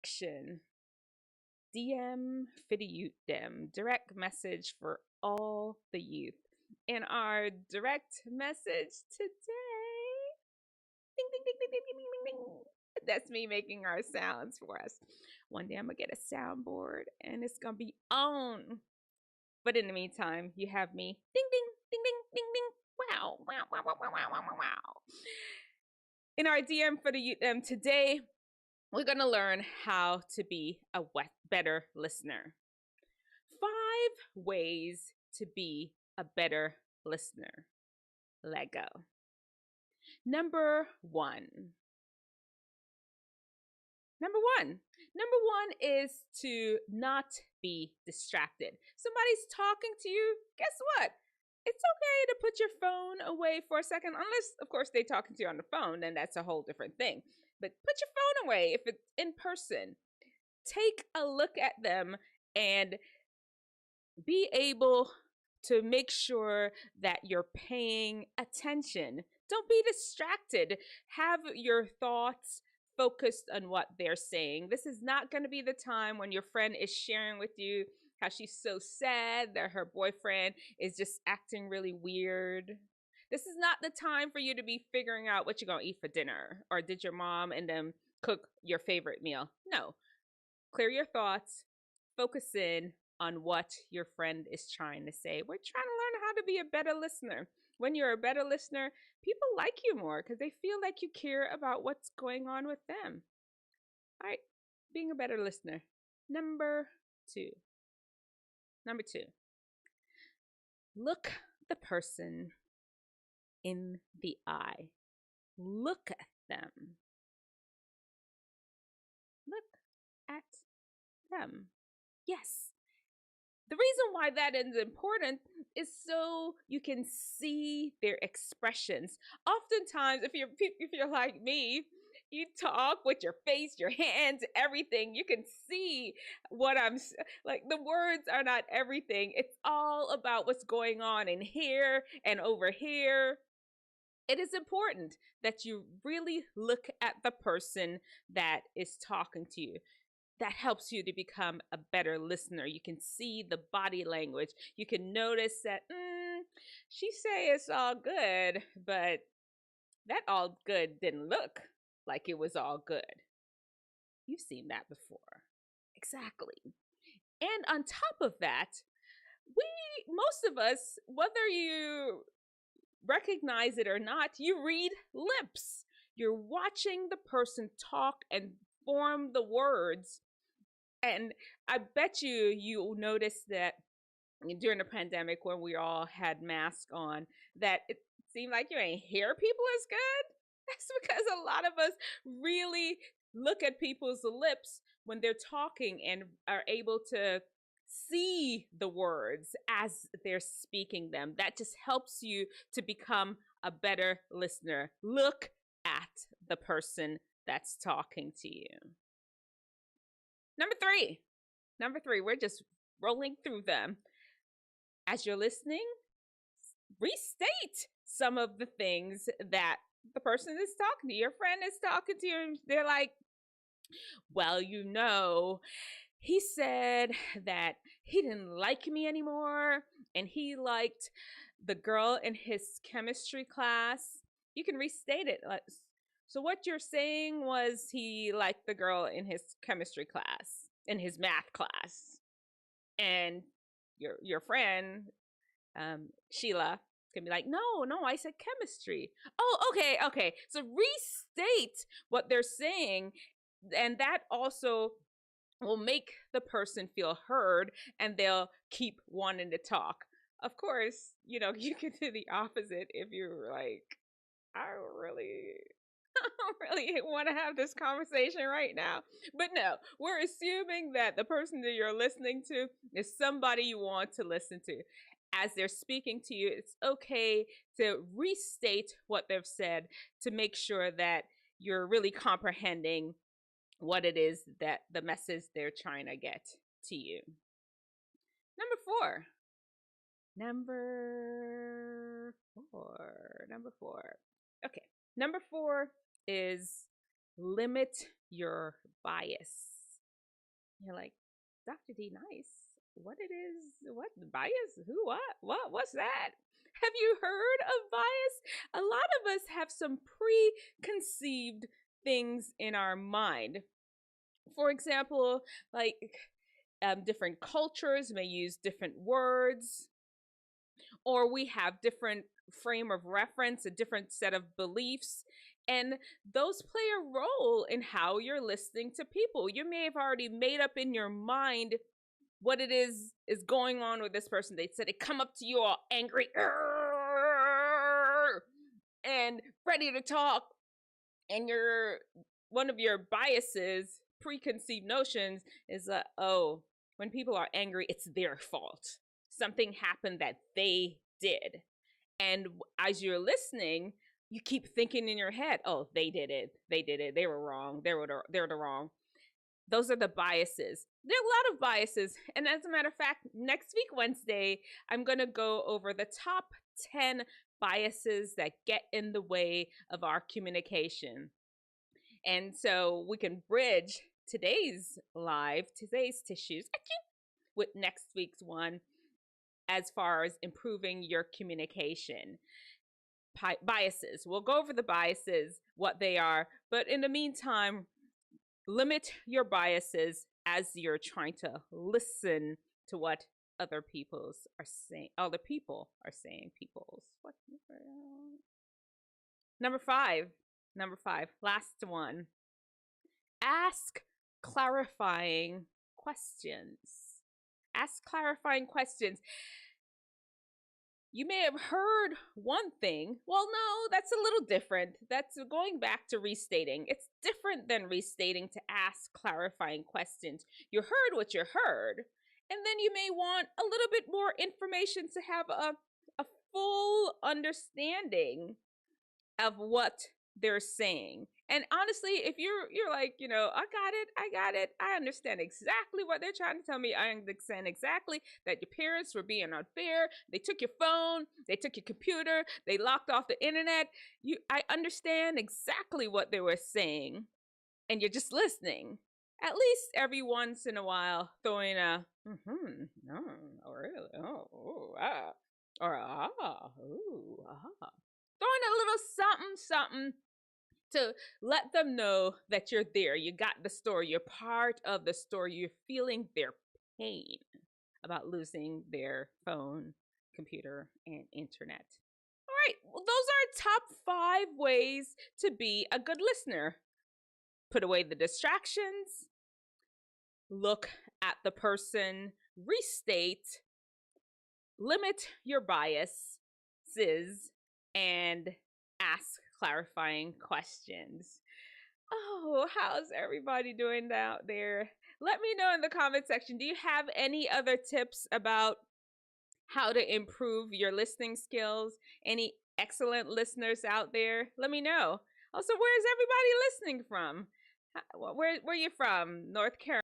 action. DM for the youth dem. Direct message for all the youth. And our direct message today. Ding, ding, ding, ding, ding, ding, ding, ding. That's me making our sounds for us. One day I'm going to get a soundboard and it's going to be on. But in the meantime, you have me. Ding, ding, ding, ding, ding, ding. Wow, wow, wow, wow, wow, wow, wow, wow. In our DM for the youth today, we're going to learn how to be a better listener. 5 ways to be a better listener. Let go. Number one. Number one is to not be distracted. Somebody's talking to you. Guess what? It's okay to put your phone away for a second, unless, of course, they're talking to you on the phone, then that's a whole different thing. But put your phone away if it's in person. Take a look at them and be able to make sure that you're paying attention. Don't be distracted. Have your thoughts focused on what they're saying. This is not going to be the time when your friend is sharing with you how she's so sad that her boyfriend is just acting really weird. This is not the time for you to be figuring out what you're going to eat for dinner, or did your mom and them cook your favorite meal. No. Clear your thoughts, focus in on what your friend is trying to say. We're trying to learn how to be a better listener. When you're a better listener, people like you more because they feel like you care about what's going on with them. All right, being a better listener. Number two. Look the person in the eye. Look at them. Look at them. Yes. The reason why that is important is so you can see their expressions. Oftentimes, if you're like me, you talk with your face, your hands, everything. You can see what I'm like. The words are not everything. It's all about what's going on in here and over here. It is important that you really look at the person that is talking to you. That helps you to become a better listener. You can see the body language. You can notice that she say it's all good, but that all good didn't look like it was all good. You've seen that before. Exactly. And on top of that, most of us, whether you recognize it or not, you read lips. You're watching the person talk and form the words. And I bet you noticed that during the pandemic when we all had masks on, that it seemed like you ain't hear people as good. That's because a lot of us really look at people's lips when they're talking and are able to see the words as they're speaking them. That just helps you to become a better listener. Look at the person that's talking to you. Number three, we're just rolling through them. As you're listening, restate some of the things that the person is talking to you. Your friend is talking to you. They're like, well, he said that he didn't like me anymore and he liked the girl in his chemistry class. You can restate it. So what you're saying was he liked the girl in his chemistry class, in his math class. And your friend, Sheila, can be like, no, I said chemistry. Oh, okay. So restate what they're saying, and that also will make the person feel heard and they'll keep wanting to talk. Of course, you can do the opposite if you're like, I really want to have this conversation right now. But no, we're assuming that the person that you're listening to is somebody you want to listen to. As they're speaking to you, it's okay to restate what they've said to make sure that you're really comprehending what it is that the message they're trying to get to you. Number four. Okay. Number four is limit your bias. You're like, Dr. D, nice. What it is? What bias? Who? What? What's that? Have you heard of bias? A lot of us have some preconceived things in our mind. For example, like different cultures may use different words, or we have different frame of reference, a different set of beliefs, and those play a role in how you're listening to people. You may have already made up in your mind what it is going on with this person. They said they come up to you all angry and ready to talk, and your one of your biases, preconceived notions, is that, oh, when people are angry, it's their fault. Something happened that they did. And as you're listening, you keep thinking in your head, oh, they did it. They did it. They were wrong. They're the wrong. Those are the biases. There are a lot of biases. And as a matter of fact, next week, Wednesday, I'm going to go over the top 10 biases that get in the way of our communication. And so we can bridge today's tissues with next week's one as far as improving your communication. Biases. We'll go over the biases, what they are, but in the meantime, limit your biases as you're trying to listen to what other people are saying. What? Number five, last one. Ask clarifying questions. Ask clarifying questions. You may have heard one thing. Well, no, that's a little different. That's going back to restating. It's different than restating to ask clarifying questions. You heard what you heard, and then you may want a little bit more information to have a full understanding of what they're saying. And honestly, if you're like, I got it. I understand exactly what they're trying to tell me. I understand exactly that your parents were being unfair. They took your phone, they took your computer, they locked off the internet. I understand exactly what they were saying, and you're just listening. At least every once in a while, throwing a no, oh really, oh, ah, or ooh, throwing a little something to let them know that you're there. You got the story. You're part of the story. You're feeling their pain about losing their phone, computer, and internet. All right. Well, those are top 5 ways to be a good listener. Put away the distractions. Look at the person. Restate. Limit your biases. And ask clarifying questions. Oh, how's everybody doing out there? Let me know in the comment section. Do you have any other tips about how to improve your listening skills? Any excellent listeners out there? Let me know. Also, where's everybody listening from? Where are you from? North Carolina?